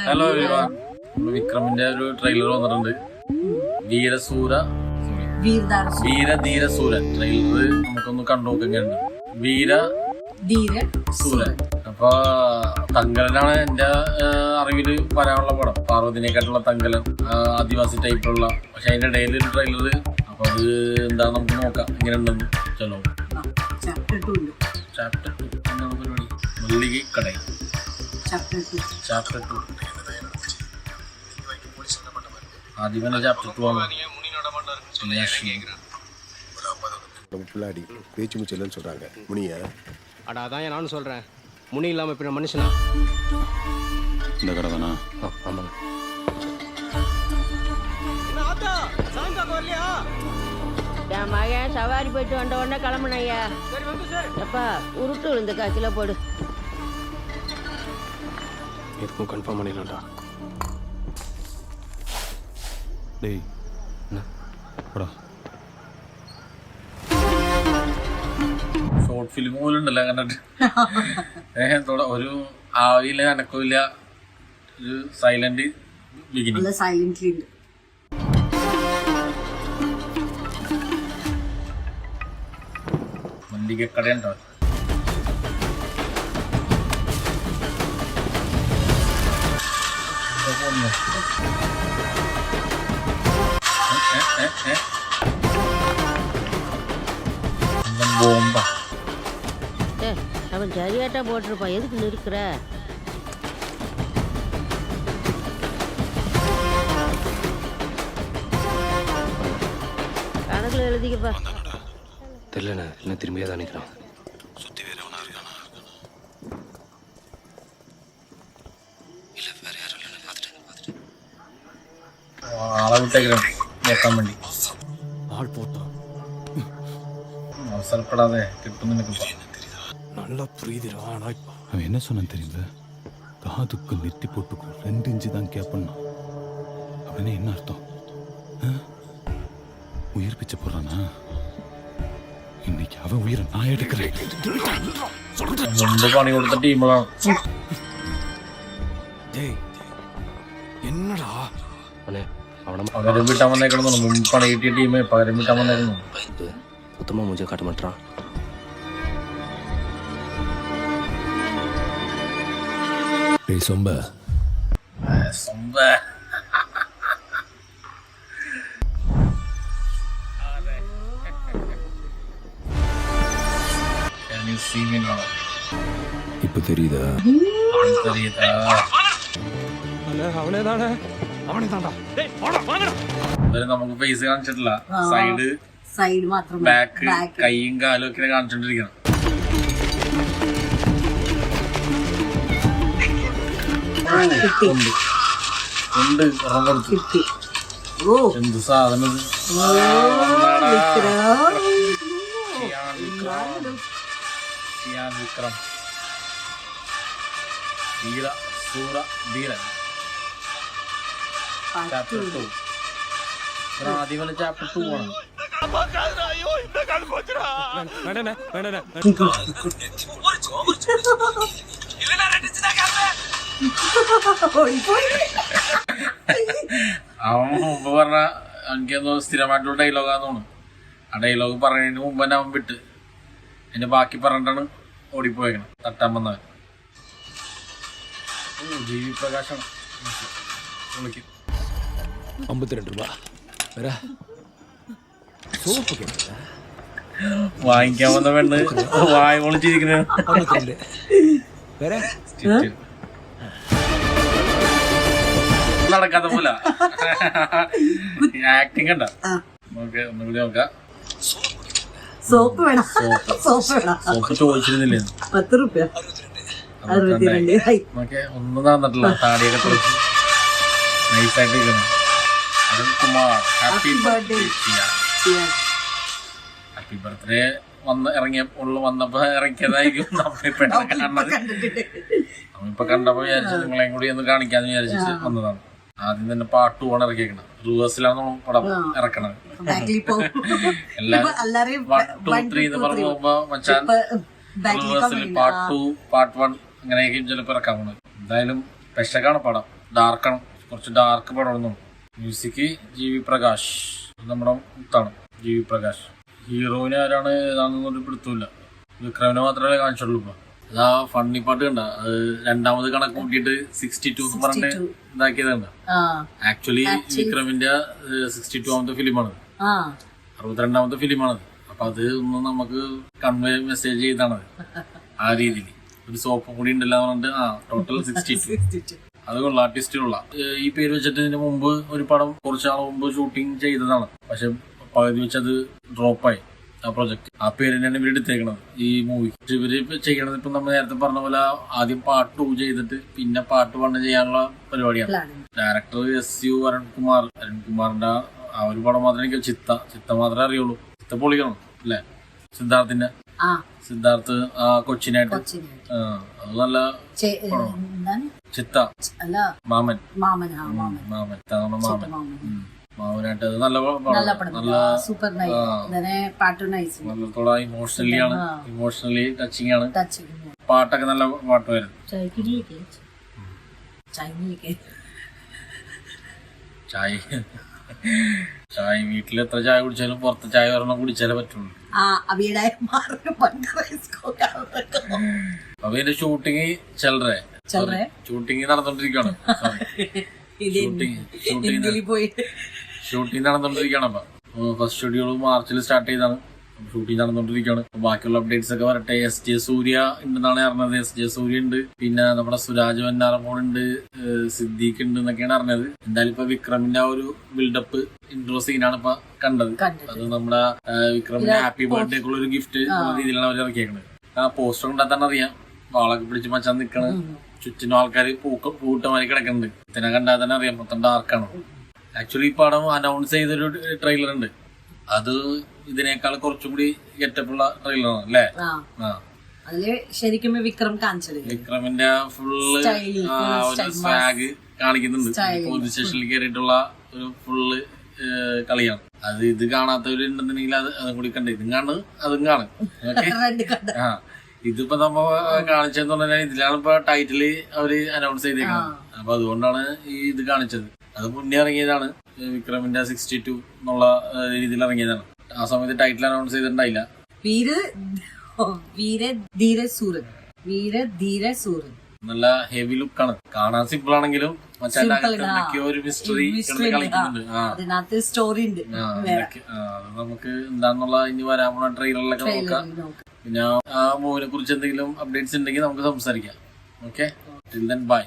Hello വിക്രമിന്റെ ഒരു trailer വന്നിട്ടുണ്ട്. വീരധീരസൂരൻ trailer നമുക്കൊന്ന് കണ്ടു നോക്കുകയുണ്ട്. വീരധീരസൂരൻ. അപ്പൊ തങ്കലനാണ് എന്റെ അറിവില് വരാനുള്ള പടം. പാർവതിനെക്കാട്ടുള്ള തങ്കലൻ, ആദിവാസി ടൈപ്പിലുള്ള. പക്ഷെ അതിന്റെ ഇടയിൽ ഒരു ട്രെയിലർ. അപ്പൊ അത് എന്താ നമുക്ക് നോക്കാം എങ്ങനെ ഉണ്ടെന്ന്. ചലോ ചാപ്റ്റർ 2 എന്താണ് പരിപാടി? മല്ലികക്കടയിൽ ചാപ്റ്റർ 2 ആദ്യമേ ചാപ്റ്റർ 2 ആണ്. பிள்ளாடி பேச்சு முச்சலன்னு சொல்றாங்க முனிய. அடா அதான் நானும் சொல்றேன். முனி இல்லாம இப்ப மனுஷனா? இந்த கடை தானா? ஆமாங்க. என்ன ஆத்தா சாயந்தரம் வரலையா? என் மகன் சவாரி போயிட்டு வந்த உடனே கிளம்புன ஐயா. சரி வந்து சார். எப்பா உருட்டு விழுந்த காய்ச்சல போடு. எதுக்கும் கன்ஃபார்ம் பண்ணிடலாம்டா. டேய் என்ன പടാ ഷോർട്ട് ഫിലിം പോലും ഉണ്ടല്ലോ കണ്ടിട്ട്. ഒരു ആവില്ല അനക്കമില്ല, ഒരു സൈലന്റ് ബിഗിനിങ്. മല്ലികക്കട ഉണ്ടോ? ബോംബ. அவன் சரியாட்டா போட்டிருப்பான், எதுக்கு நிற்கிற? கணக்குல எழுதிக்கப்பா. தெரியலண்ணா, என்ன திரும்பியா தான் நிற்கிறான். சுத்தி வேற எவனா இருக்கானா? இல்ல வேற யாரும் இல்ல. பார்த்துட்டேன். ആളെ വിട്ടേക്കണം നോക്കാൻ വേണ്ടി. ஆள் போட்டான். അവസരപ്പെടാതെ കിട്ടും നിനക്ക്. நல்லா புரியுதுடா. ஆனா அவன் என்ன சொன்னான் தெரியுங்க? காதுக்கு நெத்தி போட்டுக்கும் 2 இன்ச்சு தான் கேப்பண்ணா. அவனே என்ன அர்த்தம்? உயிர் பிச்சை போடுறானா? இன்னைக்கு அவன் உயிரை நான் எடுக்கிறேன். മുമ്പ് പണി കൊടുത്ത ടീമുകളാണ്. என்னடா அண்ணே அவனை പകരം വീട്ടാൻ വന്നേക്കണം. മുമ്പ് പണി കിട്ടിയ ടീമേ പകരം വീട്ടാൻ വന്നേക്കുന്നു. சுத்தமாக மூஞ்ச காட்ட மாட்டான். டேய் சொம்ப സ്വമ്പ Can you see me now? இப்ப தெரியுதா? தெரியுதா? அவனே தானே. ഇവര് നമുക്ക് ഫേസ് കാണിച്ചിട്ടില്ല. സൈഡ് മാത്രം, ബാക്ക്, കൈയും കാലും ഒക്കെ കാണിച്ചോണ്ടിരിക്കണം. ഉണ്ട് ഉറങ്ങി. എന്ത് സാധനം ഇത്? ഷിയാൻ വിക്രം. ധീരൻ ചാപ്റ്റർ 2. ആദ്യം ചാപ്റ്റർ 2 ആണ്. അവൻ മുമ്പ് പറഞ്ഞ എനിക്കെന്തോ സ്ഥിരമായിട്ടുള്ള ഡയലോഗാന്ന് തോന്നുന്നു. ആ ഡയലോഗ് പറയുന്നതിന് മുമ്പ് തന്നെ അവൻ വിട്ട് അതിന്റെ ബാക്കി പറഞ്ഞിട്ടാണ് ഓടിപ്പോയേക്കണം തട്ടാൻ വന്നവൻ. ജീവി പ്രകാശാണ് വിളിക്കും. 52 രൂപ വാങ്ങിക്കാൻ വന്ന പെണ്ണ് വായ പൊളിച്ചിരിക്കുന്ന നടക്കാത്ത പോലെ ആക്ടിങ് കണ്ട. ഒന്നുകൂടി നോക്കാം. സോപ്പ് വേണം. സോപ്പ് ചോദിച്ചിരുന്നില്ലേ? 10 രൂപ. ഒന്നും തന്നിട്ടില്ല. താടിയൊക്കെ തുറച്ച് നൈസായിട്ട് ഇരിക്കണം. Arun Kumar happy birthday. Happy birthday വന്നപ്പോ ഇറക്കിയതായിരിക്കും നമ്മളിപ്പോ കണ്ടപ്പോ വിചാരിച്ചു നിങ്ങളെയും കൂടി ഒന്ന് കാണിക്കാന്ന് വിചാരിച്ചിട്ട് വന്നതാണ്. ആദ്യം തന്നെ പാർട്ട് 1 ഇറക്കിയേക്കണം. റിവേഴ്സിലാണ് പടം ഇറക്കണത്. എല്ലാരും 1, 2, 3 എന്ന് പറഞ്ഞു പോകുമ്പോ മച്ചാൻ റിവേഴ്സിൽ പാർട്ട് 2, പാർട്ട് 1 അങ്ങനെയൊക്കെയും ചിലപ്പോൾ ഇറക്കാൻ പോകുന്നത്. എന്തായാലും പെശകാണ് പടം, ഡാർക്കാണ്, കുറച്ച് ഡാർക്ക് പടമൊന്നും. മ്യൂസിക് ജി വി പ്രകാശ്, നമ്മുടെ മുത്താണ് ജി വി പ്രകാശ്. ഹീറോയിന് ആരാണ് ഏതാണെന്നൊരു പിടുത്തമില്ല. വിക്രമിനെ മാത്രമേ കാണിച്ചുള്ളൂ. ഇപ്പൊ അതാ ഫണ്ണി പാട്ട് കണ്ട, അത് രണ്ടാമത് കണക്ക് കൂട്ടിയിട്ട് 62 എന്ന് പറഞ്ഞിട്ട് ഇതാക്കിയതുണ്ട്. ആക്ച്വലി വിക്രമിന്റെ 62ാമത്തെ ഫിലിമാണ്, 62ാമത്തെ ഫിലിമാണത്. അപ്പൊ അത് ഒന്ന് നമുക്ക് കൺവേ മെസ്സേജ് ചെയ്താണത്. ആ രീതിയിൽ ഒരു സോപ്പും കൂടി ഉണ്ടല്ലോ പറഞ്ഞിട്ട് ടോട്ടൽ 62. അത് കൊള്ള ആർട്ടിസ്റ്റുള്ള. ഈ പേര് വെച്ചിട്ട് ഇതിന് മുമ്പ് ഒരു പടം കുറച്ചാൾ മുമ്പ് ഷൂട്ടിങ് ചെയ്തതാണ്. പക്ഷെ പകുതി വെച്ചത് ഡ്രോപ്പായി ആ പ്രൊജക്ട്. ആ പേര് തന്നെയാണ് ഇവർ എടുത്തേക്കണത് ഈ മൂവി. ഇവര് ചെയ്യണത് ഇപ്പൊ നമ്മൾ നേരത്തെ പറഞ്ഞ പോലെ ആദ്യം പാർട്ട് 2 ചെയ്തിട്ട് പിന്നെ പാർട്ട് 1 ചെയ്യാനുള്ള പരിപാടിയാണ്. ഡയറക്ടർ SU അരുൺകുമാറിന്റെ ആ ഒരു പടം മാത്രമേ എനിക്ക് ചിത്ത മാത്രമേ അറിയുള്ളൂ. ചിത്ത പൊളിക്കണം അല്ലേ? സിദ്ധാർത്ഥ് ആ കൊച്ചിനായിട്ട് അത് നല്ല ചിത്ത മാമനായിട്ട് അത് നല്ല ഇമോഷണലി ടച്ചിങ് ആണ്. പാട്ടൊക്കെ നല്ല പാട്ടുമായിരുന്നു. ചായ വീട്ടിൽ എത്ര ചായ കുടിച്ചാലും പുറത്തെ ചായ ഒരെണ്ണം കുടിച്ചാലേ പറ്റുള്ളൂ. അപ്പൊ ഇതിന്റെ ഷൂട്ടിങ് ഷൂട്ടിങ് നടന്നോണ്ടിരിക്കുകയാണ്. ഷൂട്ടിങ് നടന്നോണ്ടിരിക്കുകയാണ്. അപ്പൊ ഫസ്റ്റ് ഷെഡ്യൂൾ മാർച്ചിൽ സ്റ്റാർട്ട് ചെയ്താണ്. ഷൂട്ടിങ് നടന്നുകൊണ്ടിരിക്കുകയാണ്. ബാക്കിയുള്ള അപ്ഡേറ്റ്സ് ഒക്കെ വരട്ടെ. SJ സൂര്യ ഉണ്ടെന്നാണ് അറിഞ്ഞത്. SJ സൂര്യ ഉണ്ട്, പിന്നെ നമ്മുടെ സുരാജ് വെഞ്ഞാറമൂട് ഉണ്ട്, സിദ്ദീഖ് ഉണ്ട് എന്നൊക്കെയാണ് അറിഞ്ഞത്. എന്തായാലും ഇപ്പൊ വിക്രമിന്റെ ആ ഒരു ബിൽഡപ്പ് ഇൻട്രോ സീനാണ് ഇപ്പൊ കണ്ടത്. അത് നമ്മുടെ വിക്രമിന്റെ ഹാപ്പി ബർത്ത്ഡേക്കുള്ള ഒരു ഗിഫ്റ്റ് രീതിയിലാണ് അവർ ഇറക്കിയേക്കുന്നത്. ആ പോസ്റ്റർ കണ്ടാൽ തന്നെ അറിയാം, വാളൊക്കെ പിടിച്ച് മച്ചാൻ നിൽക്കണ്, ചുറ്റിനും ആൾക്കാർ പൂട്ടമായി കിടക്കുന്നുണ്ട്. ഇതിനെ കണ്ടാൽ തന്നെ അറിയാം മൊത്തം ഡാർക്കാണ്. ആക്ച്വലി ഈ പടം അനൗൺസ് ചെയ്തൊരു ട്രെയിലർ ഉണ്ട്, അത് ഇതിനേക്കാൾ കുറച്ചും കൂടി ഗെറ്റപ്പുള്ള ട്രെയിലറാണ് അല്ലേ? ശരിക്കും വിക്രമിന്റെ ഫുള്ള് ഒരു സ്വാഗ് കാണിക്കുന്നുണ്ട്. പോലീസ് സ്റ്റേഷനിൽ കയറിയിട്ടുള്ള ഒരു ഫുള്ള് കളിയാണ്. അത് ഇത് കാണാത്തവരുണ്ടെന്നുണ്ടെങ്കിൽ അതും കൂടി കണ്ട് ഇതും കാണും അതും കാണും. ഇതിപ്പോ നമ്മ കാണിച്ചെന്ന് പറഞ്ഞാൽ ഇതിലാണ് ഇപ്പൊ ടൈറ്റില് അവര് അനൗൺസ് ചെയ്തേക്കുന്നത്. അപ്പൊ അതുകൊണ്ടാണ് ഈ ഇത് കാണിച്ചത്. അത് മുന്നേ ഇറങ്ങിയതാണ്, വിക്രമിന്റെ 62 എന്നുള്ള രീതിയിൽ ഇറങ്ങിയതാണ്. ആ സമയത്ത് ടൈറ്റിൽ അനൗൺസ് ചെയ്തിട്ടുണ്ടായില്ല. നല്ല ഹെവി ലുക്കാണ്, കാണാൻ സിമ്പിൾ ആണെങ്കിലും ഒരു മിസ്റ്ററി കളിക്കുന്നുണ്ട്. അത് നമുക്ക് എന്താന്നുള്ള ഇനി വരാൻ പോണ ട്രെയിലറിലൊക്കെ നോക്കാം. പിന്നെ ആ മൂവിനെ കുറിച്ച് എന്തെങ്കിലും അപ്ഡേറ്റ്സ് ഉണ്ടെങ്കിൽ നമുക്ക് സംസാരിക്കാം. Okay, till then bye.